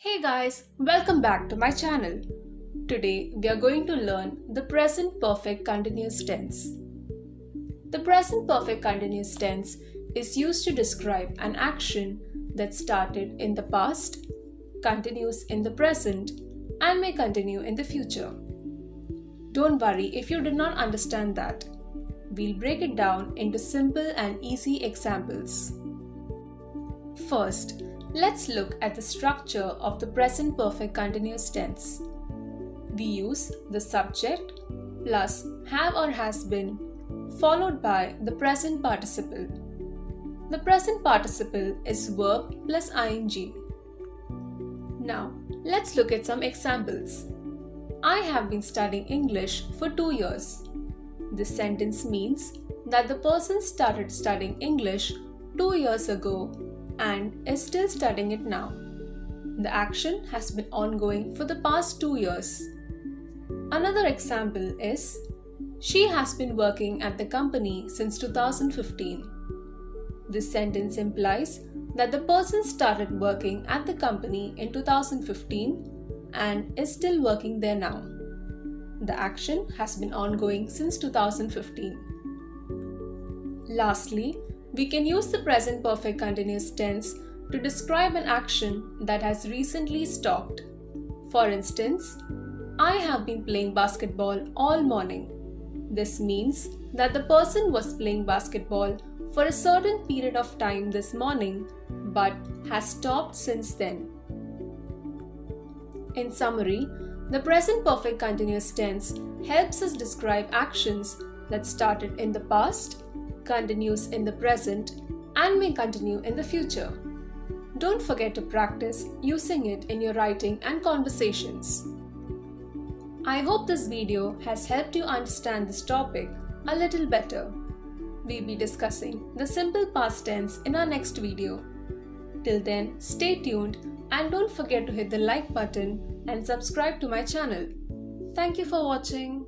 Hey guys, welcome back to my channel. Today we are going to learn the present perfect continuous tense. The present perfect continuous tense is used to describe an action that started in the past, continues in the present, and may continue in the future. Don't worry if you did not understand that. We'll break it down into simple and easy examples. First, let's look at the structure of the present perfect continuous tense. We use the subject plus have or has been followed by the present participle. The present participle is verb plus ing. Now, let's look at some examples. I have been studying English for 2 years. This sentence means that the person started studying English 2 years ago and is still studying it now. The action has been ongoing for the past 2 years. Another example is, she has been working at the company since 2015. This sentence implies that the person started working at the company in 2015 and is still working there now. The action has been ongoing since 2015. Lastly, we can use the present perfect continuous tense to describe an action that has recently stopped. For instance, I have been playing basketball all morning. This means that the person was playing basketball for a certain period of time this morning but has stopped since then. In summary, the present perfect continuous tense helps us describe actions that started in the past, continues in the present, and may continue in the future. Don't forget to practice using it in your writing and conversations. I hope this video has helped you understand this topic a little better. We'll be discussing the simple past tense in our next video. Till then, stay tuned and don't forget to hit the like button and subscribe to my channel. Thank you for watching.